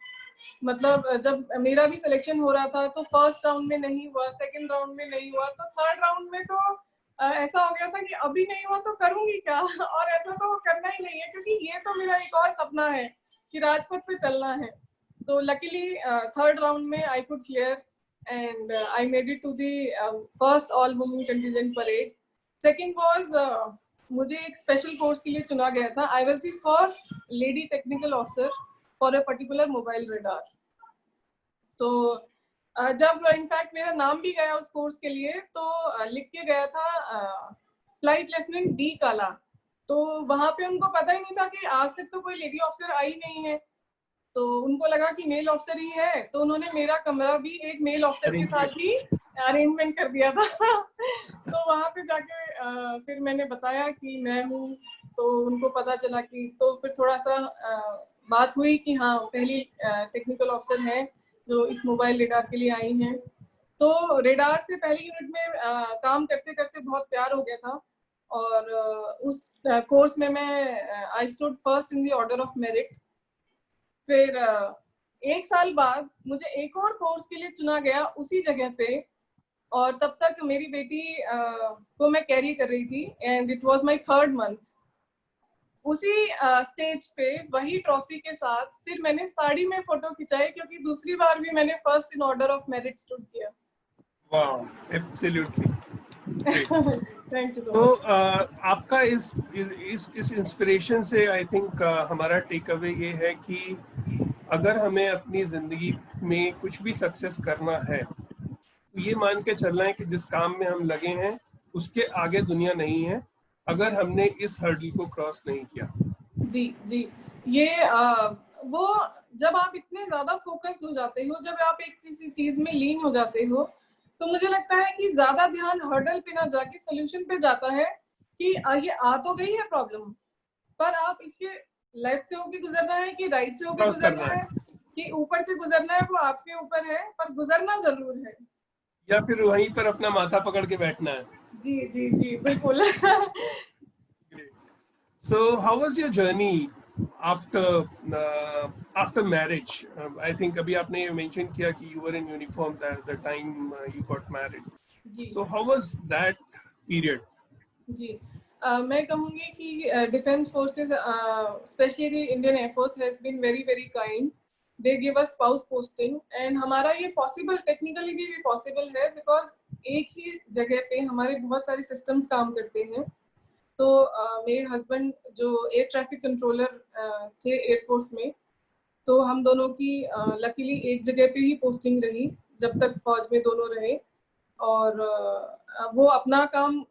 मतलब जब मेरा भी सिलेक्शन हो रहा था तो फर्स्ट राउंड में नहीं हुआ, सेकंड राउंड में नहीं हुआ, तो थर्ड राउंड में तो ऐसा हो गया था कि अभी नहीं हुआ तो करूंगी क्या, और ऐसा तो करना ही नहीं है, क्योंकि ये तो मेरा एक और सपना है कि राजपथ पे चलना है। तो लकीली थर्ड राउंड में I could clear and I made it to the first all women contingent parade. Second was मुझे एक स्पेशल कोर्स के लिए चुना गया था। I was the first lady technical officer for a particular mobile radar. तो जब इनफैक्ट मेरा नाम भी गया उस कोर्स के लिए, तो लिख के गया था फ्लाइट लेफ्टिनेंट डी काला। तो वहां पे उनको पता ही नहीं था कि आज तक तो कोई लेडी ऑफिसर आई नहीं है, तो उनको लगा कि मेल ऑफिसर ही है, तो उन्होंने मेरा कमरा भी एक मेल ऑफिसर के साथ ही अरेंजमेंट कर दिया था। तो वहां पे जाके फिर मैंने बताया कि मैं हूँ, तो उनको पता चला कि, तो फिर थोड़ा सा बात हुई कि हाँ पहली टेक्निकल ऑफिसर है जो इस मोबाइल रेडार के लिए आई हैं। तो रेडार से पहली यूनिट में काम करते करते बहुत प्यार हो गया था, और उस कोर्स में मैं I stood first in the order of merit. फिर 1 साल बाद मुझे एक और कोर्स के लिए चुना गया उसी जगह पे, और तब तक मेरी बेटी को मैं कैरी कर रही थी, and it was my 3rd month. उसी स्टेज पे वही ट्रॉफी के साथ फिर मैंने साड़ी में फोटो खिंचाई, क्योंकि दूसरी बार भी मैंने first in order of merit stood किया। वाह, एब्सोल्युटली थैंक यू सो तो मच। आपका इस इंस्पिरेशन से आई थिंक हमारा टेक अवे ये है कि अगर हमें अपनी जिंदगी में कुछ भी सक्सेस करना है तो ये मान के चलना है कि जिस काम में हम लगे हैं उसके आगे दुनिया नहीं है, अगर हमने इस हर्डल को क्रॉस नहीं किया। जी जी, ये वो जब आप इतने ज्यादा फोकस्ड हो जाते हो, जब आप एक चीज में लीन हो जाते हो, तो मुझे लगता है कि ज्यादा ध्यान हर्डल पे ना जाके सोल्यूशन पे जाता है कि ये आ तो गई है प्रॉब्लम, पर आप इसके लेफ्ट से होके गुजरना है कि राइट से होके क्रॉस गुजरना करना है कि ऊपर से गुजरना है, वो आपके ऊपर है, पर गुजरना जरूर है। या फिर वहीं पर अपना माथा पकड़ के बैठना है। जी जी जी, बिल्कुल। So how was your journey after after marriage? I think अभी आपने mention किया कि you were in uniform at the time you got married. Ji So how was that period? जी, मैं कहूँगी कि defence forces, especially the Indian air force, has been very very kind. They give us spouse posting, and हमारा ये possible, technically भी possible है, बिकॉज एक ही जगह पे हमारे बहुत सारे सिस्टम्स काम करते हैं। तो मेरे हस्बैंड जो एयर ट्रैफिक कंट्रोलर थे एयरफोर्स में, तो हम दोनों की लकीली एक जगह पे ही पोस्टिंग रही जब तक फौज में दोनों रहे। और वो अपना काम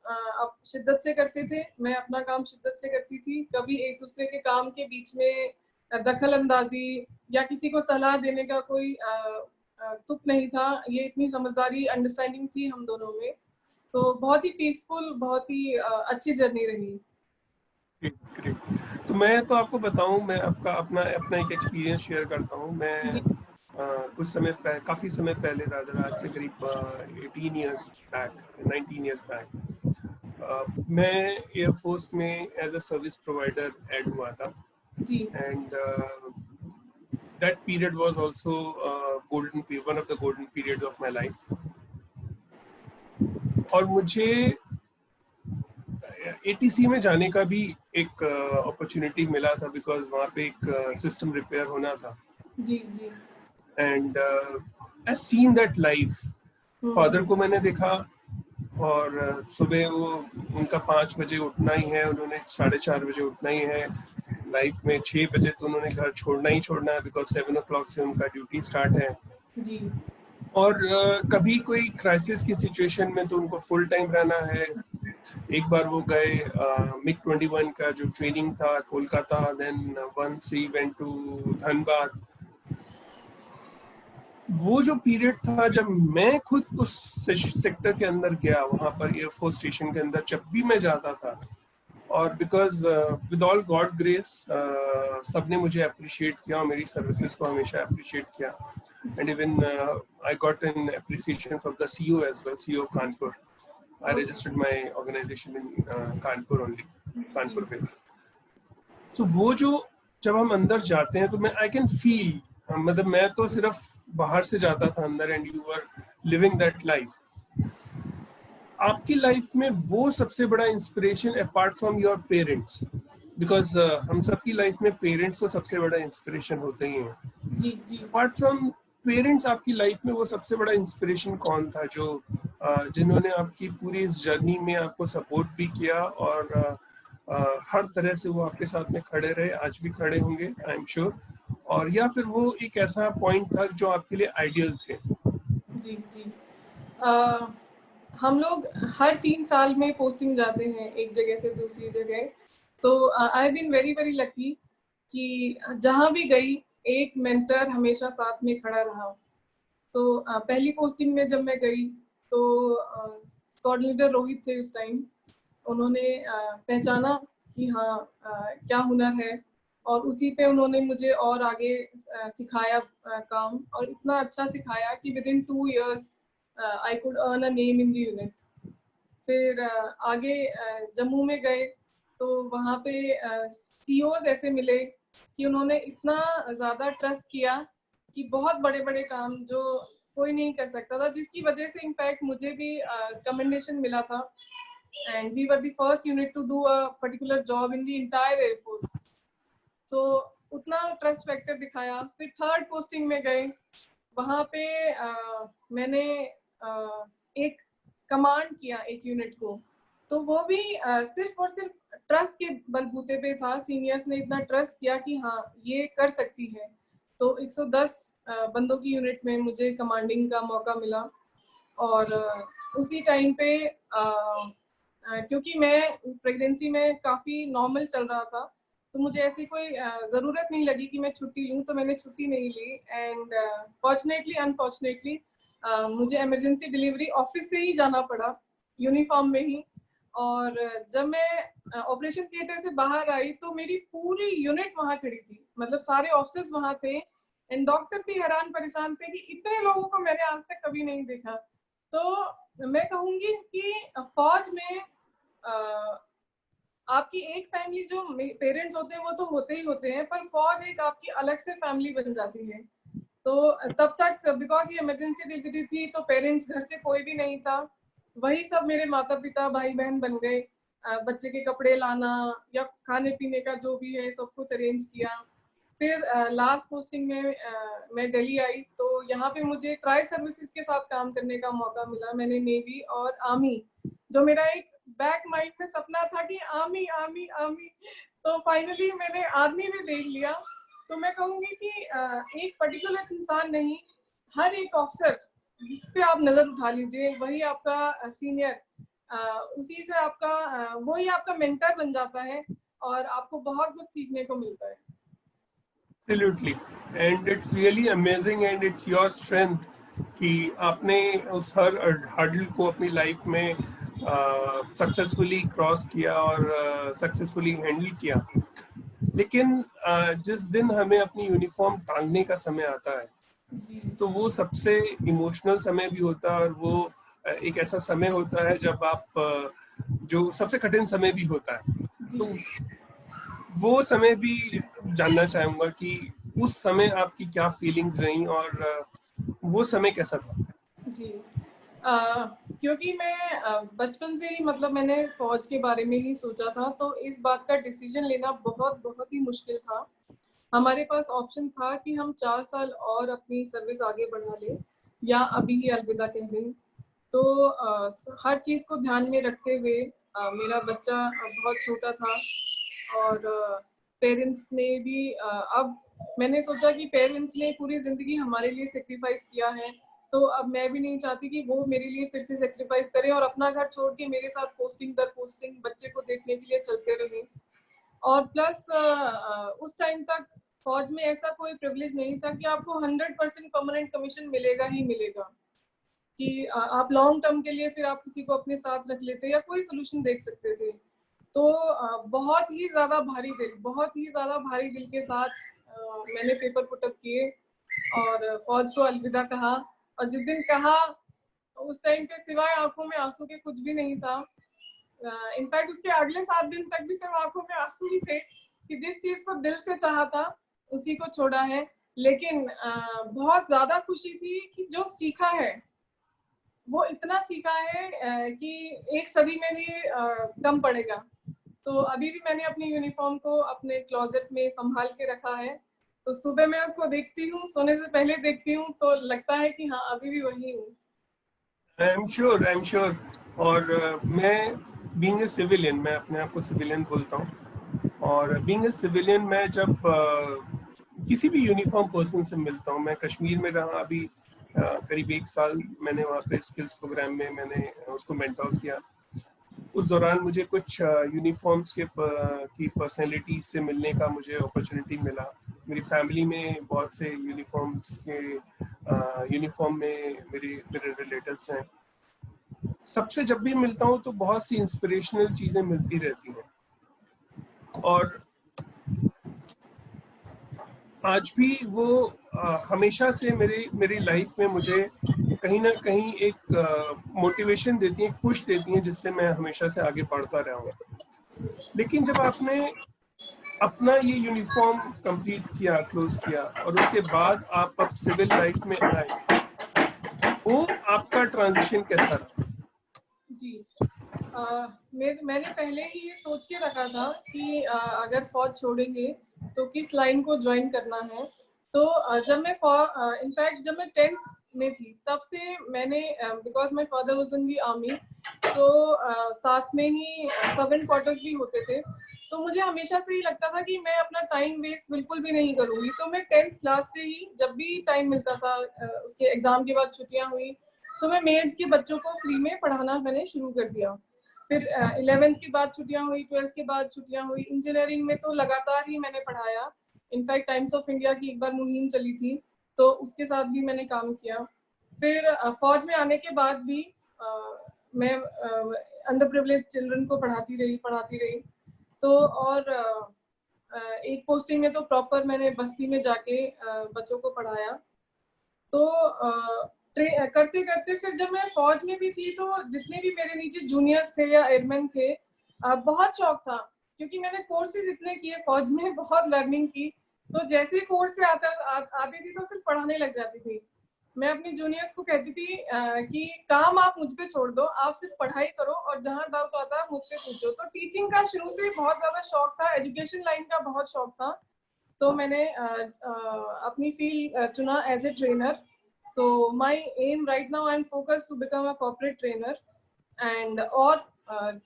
शिद्दत से करते थे, मैं अपना काम शिद्दत से करती थी। कभी एक दूसरे के काम के बीच में दखल अंदाजी या किसी को सलाह देने का कोई तुक नहीं था। ये इतनी समझदारी, अंडरस्टैंडिंग थी हम दोनों में। तो बहुत ही पीसफुल, बहुत ही अच्छी जर्नी रही। Great. तो मैं तो आपको बताऊं, मैं आपका अपना अपना एक एक्सपीरियंस शेयर करता हूं। मैं जी कुछ समय पहले, काफ़ी समय पहले, आज से करीब 18 इयर्स बैक, 19 इयर्स बैक, मैं एयरफोर्स में as a service provider add हुआ था। जी and that period was also one of the golden periods of my life. और मुझे ATC में जाने का भी एक अपॉर्चुनिटी मिला था, बिकॉज वहाँ पे एक सिस्टम रिपेयर होना था। जी जी। And I seen that life. Father को मैंने देखा, और सुबह वो उनका 5 बजे उठना ही है, उन्होंने 4:30 बजे उठना ही है। लाइफ में 6 बजे तो उन्होंने घर छोड़ना ही छोड़ना है, बिकॉज 7 o'clock से उनका ड्यूटी स्टार्ट है। जी और कभी कोई क्राइसिस की सिचुएशन में तो उनको फुल टाइम रहना है। एक बार वो गए MiG-21 का जो ट्रेनिंग था Kolkata, then once he went to Dhanbad. वो जो पीरियड था जब मैं खुद उस सेक्टर के अंदर गया, वहां पर एयरफोर्स स्टेशन के अंदर जब भी मैं जाता था, और because with all God grace सबने मुझे अप्रिशिएट किया और मेरी सर्विसेज को हमेशा अप्रिशिएट किया। And even I got an appreciation from the CEO as well, CEO of Kanpur. I registered my organization in Kanpur only, Kanpur based. So वो जो जब हम अंदर जाते हैं तो मैं I can feel, मतलब मैं तो सिर्फ बाहर से जाता था अंदर, and you were living that life. आपकी लाइफ में वो सबसे बड़ा inspiration apart from your parents, because हम सबकी लाइफ में पेरेंट्स तो सबसे बड़ा इंस्पिरेशन होते ही हैं। जी जी। अपार्ट फ्रॉम पेरेंट्स आपकी लाइफ में वो सबसे बड़ा इंस्पिरेशन कौन था जो जिन्होंने आपकी पूरी इस जर्नी में आपको सपोर्ट भी किया, और हर तरह से वो आपके साथ में खड़े रहे, आज भी खड़े होंगे आई एम श्योर। और या फिर वो एक ऐसा पॉइंट था जो आपके लिए आइडियल थे? जी जी। हम लोग हर 3 साल में पोस्टिंग जाते हैं एक जगह से दूसरी जगह। तो I have been very very lucky कि जहाँ भी गई एक मेंटर हमेशा साथ में खड़ा रहा। तो पहली पोस्टिंग में जब मैं गई तो स्क्वाड लीडर रोहित थे उस टाइम। उन्होंने पहचाना कि हाँ क्या हुनर है, और उसी पे उन्होंने मुझे और आगे सिखाया काम, और इतना अच्छा सिखाया कि with in 2 years I could earn a name in the unit. फिर आगे जम्मू में गए तो वहाँ पे CEOs ऐसे मिले कि उन्होंने इतना ज़्यादा ट्रस्ट किया कि बहुत बड़े बड़े काम जो कोई नहीं कर सकता था, जिसकी वजह से इनफैक्ट मुझे भी कमेंडेशन मिला था, and we were the first unit to do a particular job in the entire Air Force. So उतना ट्रस्ट फैक्टर दिखाया। फिर थर्ड पोस्टिंग में गए, वहाँ पे मैंने एक कमांड किया एक यूनिट को, तो वो भी सिर्फ और सिर्फ ट्रस्ट के बलबूते पे था। सीनियर्स ने इतना ट्रस्ट किया कि हाँ ये कर सकती है, तो 110 बंदों की यूनिट में मुझे कमांडिंग का मौका मिला। और उसी टाइम पे क्योंकि मैं प्रेगनेंसी में काफ़ी नॉर्मल चल रहा था, तो मुझे ऐसी कोई ज़रूरत नहीं लगी कि मैं छुट्टी लूँ, तो मैंने छुट्टी नहीं ली। एंड फॉर्चुनेटली अनफॉर्चुनेटली मुझे इमरजेंसी डिलीवरी ऑफिस से ही जाना पड़ा, यूनिफॉर्म में ही। और जब मैं ऑपरेशन थिएटर से बाहर आई तो मेरी पूरी यूनिट वहाँ खड़ी थी, मतलब सारे ऑफिसर्स वहाँ थे, एंड डॉक्टर भी हैरान परेशान थे कि इतने लोगों को मैंने आज तक कभी नहीं देखा। तो मैं कहूँगी कि फौज में आपकी एक फैमिली जो पेरेंट्स होते हैं वो तो होते ही होते हैं, पर फौज एक आपकी अलग से फैमिली बन जाती है। तो तब तक बिकॉज ये इमरजेंसी डिलीवरी थी तो पेरेंट्स घर से कोई भी नहीं था, वही सब मेरे माता पिता भाई बहन बन गए। बच्चे के कपड़े लाना या खाने पीने का जो भी है सब कुछ अरेंज किया। फिर लास्ट पोस्टिंग में मैं दिल्ली आई, तो यहाँ पे मुझे ट्राई सर्विसेज के साथ काम करने का मौका मिला। मैंने नेवी और आर्मी, जो मेरा एक बैक माइंड में सपना था कि आर्मी आर्मी आर्मी, तो फाइनली मैंने आर्मी में देख लिया। तो मैं कहूँगी कि एक पर्टिकुलर इंसान नहीं, हर एक ऑफिसर जिस पे आप नज़र उठा लीजिए वही आपका सीनियर, उसी से आपका वही आपका मेंटर बन जाता है और आपको बहुत कुछ सीखने को मिलता है। Absolutely, and it's really amazing and it's your strength कि आपने उस हर हर्डल को अपनी लाइफ में सक्सेसफुली क्रॉस किया और सक्सेसफुली हैंडल किया। लेकिन जिस दिन हमें अपनी यूनिफॉर्म टांगने का समय आता है तो वो सबसे इमोशनल समय भी होता है, और वो एक ऐसा समय होता है जब आप जो सबसे कठिन समय भी होता है। तो वो समय भी जानना चाहूंगा कि उस समय आपकी क्या फीलिंग्स रही और वो समय कैसा था? जी, क्योंकि मैं बचपन से ही मतलब मैंने फौज के बारे में ही सोचा था, तो इस बात का डिसीजन लेना बहुत बहुत ही मुश्किल था। हमारे पास ऑप्शन था कि हम 4 साल और अपनी सर्विस आगे बढ़ा लें या अभी ही अलविदा कह दें। तो हर चीज़ को ध्यान में रखते हुए मेरा बच्चा बहुत छोटा था और पेरेंट्स ने भी अब मैंने सोचा कि पेरेंट्स ने पूरी ज़िंदगी हमारे लिए सेक्रीफाइस किया है, तो अब मैं भी नहीं चाहती कि वो मेरे लिए फिर से सेक्रीफाइस करें और अपना घर छोड़ के मेरे साथ पोस्टिंग दर पोस्टिंग बच्चे को देखने के लिए चलते रहे। और प्लस उस टाइम तक फौज में ऐसा कोई प्रिविलेज नहीं था कि आपको 100% परमानेंट कमीशन मिलेगा ही मिलेगा, कि आप लॉन्ग टर्म के लिए फिर आप किसी को अपने साथ रख लेते या कोई सोल्यूशन देख सकते थे। तो बहुत ही ज़्यादा भारी दिल के साथ मैंने पेपर पुटअप किए और फौज को अलविदा कहा। और जिस दिन कहा उस टाइम पे सिवाय आंखों में आंसू के कुछ भी नहीं था। इनफैक्ट उसके अगले 7 दिन तक भी सिर्फ आंखों में आंसू ही थे कि जिस चीज को दिल से चाहा था उसी को छोड़ा है। लेकिन बहुत ज्यादा खुशी थी कि जो सीखा है वो इतना सीखा है कि एक सदी में भी कम पड़ेगा। तो अभी भी मैंने अपनी यूनिफॉर्म को अपने क्लोजेट में संभाल के रखा है, तो सुबह मैं उसको देखती हूँ, सोने से पहले देखती हूँ, तो लगता है कि हाँ अभी भी वही हूँ। I am sure. और मैं बीइंग ए सिविलियन, मैं अपने आप को सिविलियन बोलता हूँ, और बीइंग ए सिविलियन मैं जब किसी भी यूनिफॉर्म पर्सन से मिलता हूँ, मैं कश्मीर में रहा अभी करीब 1 साल, मैंने वहाँ पे स्किल्स प्रोग्राम में मैंने उसको मेंटोर किया। उस दौरान मुझे कुछ यूनिफॉर्म्स की पर्सनैलिटी से मिलने का मुझे अपॉर्चुनिटी मिला। मेरी फैमिली में बहुत से यूनिफॉर्म में मेरे रिलेटिव्स हैं। सबसे जब भी मिलता हूँ तो बहुत सी इंस्पिरेशनल चीज़ें मिलती रहती हैं, और आज भी वो हमेशा से मेरी लाइफ में मुझे कहीं ना कहीं एक मोटिवेशन देती हैं, पुश देती हैं, जिससे मैं हमेशा से आगे बढ़ता रहा हूँ। लेकिन जब आपने अपना ये यूनिफॉर्म कंप्लीट किया, क्लोज किया, और उसके बाद आप अब सिविल लाइफ में आए, वो आपका ट्रांजिशन कैसा रहा? जी, मैंने पहले ही ये सोच के रखा था कि अगर फौज छोड़ेंगे तो किस लाइन को ज्वाइन करना है। तो जब मैं इनफैक्ट जब मैं 10th में थी तब से मैंने, because my father was in the army, तो साथ में ही सर्वेंट क्वार्टर्स भी होते थे। तो मुझे हमेशा से ही लगता था कि मैं अपना टाइम वेस्ट बिल्कुल भी नहीं करूँगी। तो मैं 10th क्लास से ही जब भी टाइम मिलता था, उसके एग्ज़ाम के बाद छुट्टियाँ हुई तो मैं मेड्स के बच्चों को फ्री में पढ़ाना मैंने शुरू कर दिया। फिर 11th के बाद छुट्टियाँ हुई, 12th के बाद छुट्टियाँ हुई, इंजीनियरिंग में तो लगातार ही मैंने पढ़ाया। इनफैक्ट टाइम्स ऑफ इंडिया की एक बार मुहिम चली थी तो उसके साथ भी मैंने काम किया। फिर फौज में आने के बाद भी मैं अंडर प्रिविलेज चिल्ड्रन को पढ़ाती रही। तो और एक पोस्टिंग में तो प्रॉपर मैंने बस्ती में जाके बच्चों को पढ़ाया। तो करते करते फिर जब मैं फौज में भी थी तो जितने भी मेरे नीचे जूनियर्स थे या एयरमैन थे, बहुत शौक था क्योंकि मैंने कोर्सेज इतने किए फौज में, बहुत लर्निंग की। तो जैसे ही कोर्स से आती थी तो सिर्फ पढ़ाने लग जाती थी। मैं अपनी जूनियर्स को कहती थी कि काम आप मुझ पे छोड़ दो, आप सिर्फ पढ़ाई करो और जहाँ डाउट आता है मुझसे पूछो। तो टीचिंग का शुरू से बहुत ज्यादा शौक था, एजुकेशन लाइन का बहुत शौक था। तो मैंने अपनी फील्ड चुना as a trainer. So my aim right now, I'm focused to become a corporate trainer and or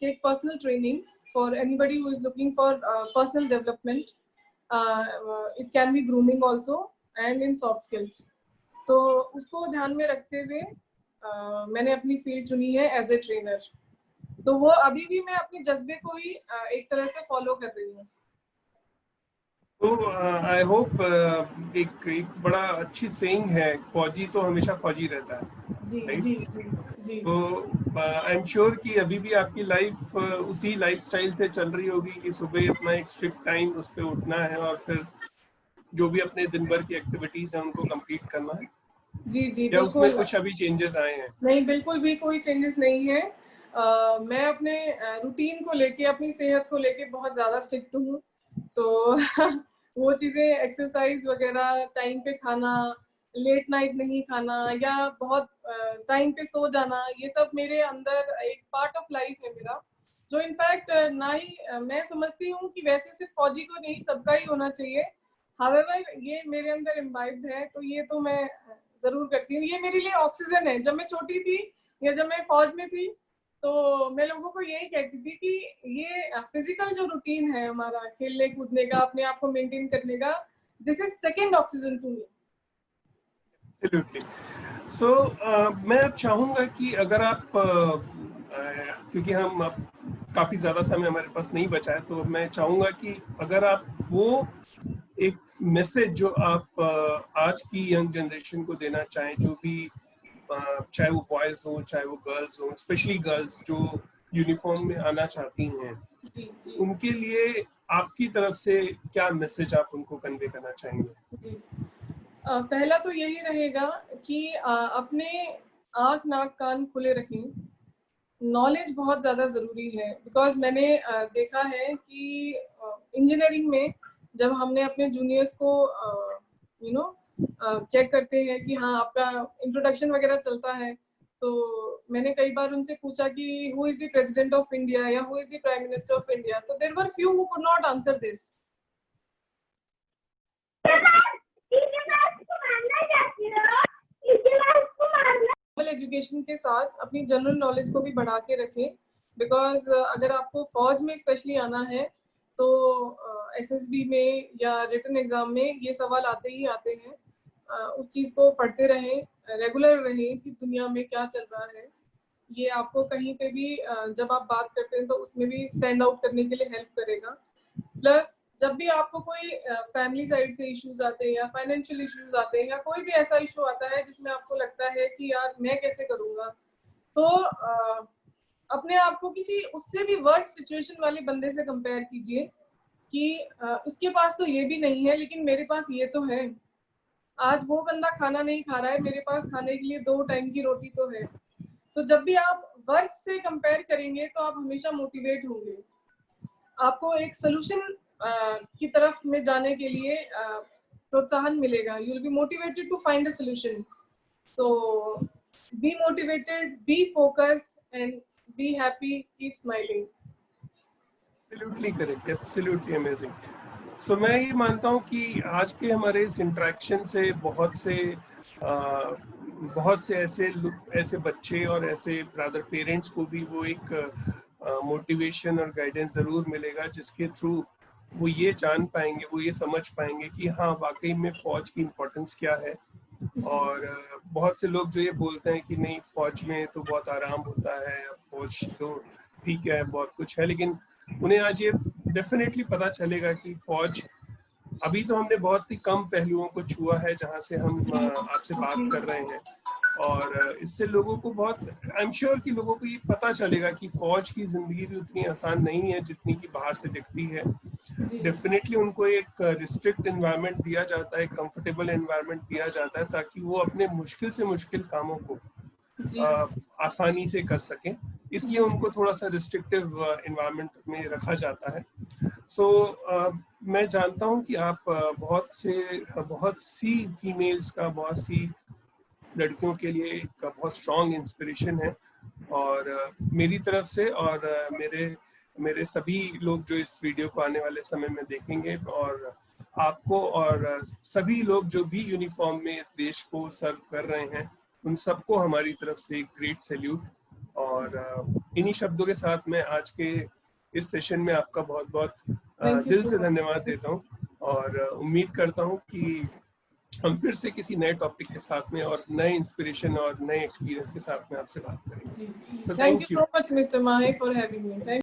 take personal trainings for anybody who is looking for personal development. It can be grooming also and in soft skills. तो उसको ध्यान में रखते हुए मैंने अपनी field चुनी है एज ए ट्रेनर। तो वो अभी भी मैं अपने जज्बे को ही एक तरह से फॉलो कर रही हूँ। तो आई होप एक बड़ा अच्छी सेइंग है, फौजी तो हमेशा फौजी रहता है। जी right? जी जी जी। तो आई एम श्योर कि अभी भी आपकी लाइफ उसी लाइफस्टाइल से चल रही होगी कि सुबह अपना एक स्ट्रिक्ट टाइम उस पर उठना है और फिर जो भी अपने दिन भर की एक्टिविटीज हैं उनको कंप्लीट करना है। जी जी या उसमें बिल्कुल। कुछ अभी चेंजेस आए हैं? नहीं, बिल्कुल भी कोई चेंजेस नहीं है। मैं अपने रूटीन को लेके, अपनी सेहत को लेके बहुत ज़्यादा स्ट्रिक्ट हूँ। तो वो चीज़ें, एक्सरसाइज वगैरह, टाइम पे खाना, लेट नाइट नहीं खाना या बहुत टाइम पे सो जाना, ये सब मेरे अंदर एक पार्ट ऑफ लाइफ है मेरा। जो इनफैक्ट ना ही मैं समझती हूँ कि वैसे सिर्फ फौजी को नहीं, सबका ही होना चाहिए। हावेवर ये मेरे अंदर इम्बाइब्ड है तो ये तो मैं जरूर करती हूँ। ये मेरे लिए ऑक्सीजन है। जब मैं छोटी थी या जब मैं फौज में थी तो मैं लोगों को यही कहती थी कि ये फिजिकल जो रूटीन है हमारा, खेलने कूदने का, अपने आप को मेंटेन करने का, this is second oxygen to me. Absolutely. So मैं अब चाहूंगा कि अगर आप क्योंकि हम अब काफी ज्यादा समय हमारे पास नहीं बचा है, तो मैं चाहूंगा कि अगर आप वो एक मैसेज जो आप आज की यंग जनरेशन को देना चाहें, जो भी चाहे वो बॉयज हो चाहे वो गर्ल्स हो, स्पेशली गर्ल्स जो यूनिफॉर्म में आना चाहती हैं, जी जी उनके लिए आपकी तरफ से क्या मैसेज आप उनको कन्वे करना चाहेंगे? जी। पहला तो यही रहेगा कि अपने आँख नाक कान खुले रखें। नॉलेज बहुत ज़्यादा ज़रूरी है बिकॉज मैंने देखा है कि इंजीनियरिंग में जब हमने अपने जूनियर्स को यू नो चेक करते हैं कि हाँ आपका इंट्रोडक्शन वगैरह चलता है, तो मैंने कई बार उनसे पूछा कि who is the president of India या who is the prime minister of India, तो there were few who could not answer this. Education के साथ अपनी जनरल नॉलेज को भी बढ़ा के रखें बिकॉज अगर आपको फौज में स्पेशली आना है तो एसएसबी में या रिटन एग्जाम में ये सवाल आते ही आते हैं। उस चीज़ को पढ़ते रहें, रेगुलर रहें कि दुनिया में क्या चल रहा है। ये आपको कहीं पे भी जब आप बात करते हैं तो उसमें भी स्टैंड आउट करने के लिए हेल्प करेगा। प्लस जब भी आपको कोई फैमिली साइड से इश्यूज आते हैं या फाइनेंशियल इश्यूज आते हैं या कोई भी ऐसा इशू आता है जिसमें आपको लगता है कि यार मैं कैसे करूँगा, तो अपने आप को किसी उससे भी वर्स्ट सिचुएशन वाले बंदे से कंपेयर कीजिए कि उसके पास तो ये भी नहीं है लेकिन मेरे पास ये तो है। आज वो बंदा खाना नहीं खा रहा है, मेरे पास खाने के लिए 2 टाइम की रोटी तो है। तो जब भी आप वर्थ से कंपेयर करेंगे तो आप हमेशा मोटिवेट होंगे, आपको एक सोल्यूशन की तरफ में जाने के लिए प्रोत्साहन मिलेगा। You will be motivated to find a solution. So be motivated, be focused and be happy, keep smiling. Absolutely correct, absolutely amazing. So मैं ये मानता हूँ कि आज के हमारे इस इंटरेक्शन से बहुत से ऐसे बच्चे और ऐसे रादर पेरेंट्स को भी वो एक मोटिवेशन और गाइडेंस जरूर मिलेगा, जिसके थ्रू वो ये जान पाएंगे, वो ये समझ पाएंगे कि हाँ वाकई में फौज की इम्पोर्टेंस क्या है। और बहुत से लोग जो ये बोलते हैं कि नहीं फौज में तो बहुत आराम होता है, फौज तो ठीक है बहुत कुछ है, लेकिन उन्हें आज ये डेफिनेटली पता चलेगा कि फौज, अभी तो हमने बहुत ही कम पहलुओं को छुआ है जहां से हम आपसे बात कर रहे हैं, और इससे लोगों को बहुत, आई एम श्योर कि लोगों को ये पता चलेगा कि फौज की जिंदगी भी उतनी आसान नहीं है जितनी की बाहर से दिखती है। डेफिनेटली उनको एक रिस्ट्रिक्ट एनवायरनमेंट दिया जाता है, कंफर्टेबल एनवायरनमेंट दिया जाता है ताकि वो अपने मुश्किल से मुश्किल कामों को आसानी से कर सकें, इसलिए उनको थोड़ा सा रिस्ट्रिक्टिव एनवायरनमेंट में रखा जाता है। सो मैं जानता हूं कि आप बहुत सी फीमेल्स का, बहुत सी लड़कियों के लिए एक बहुत स्ट्रॉन्ग इंस्पिरेशन है, और मेरी तरफ से और मेरे सभी लोग जो इस वीडियो को आने वाले समय में देखेंगे, और आपको और सभी लोग जो भी यूनिफॉर्म में इस देश को सर्व कर रहे हैं, उन सबको हमारी तरफ से एक ग्रेट सैल्यूट। और इन्हीं शब्दों के साथ मैं आज के इस सेशन में आपका बहुत बहुत दिल से धन्यवाद देता हूँ, और उम्मीद करता हूँ कि हम फिर से किसी नए टॉपिक के साथ में और नए इंस्पिरेशन और नए एक्सपीरियंस के साथ में आपसे बात करेंगे। Thank you so much mister Mahi for having me.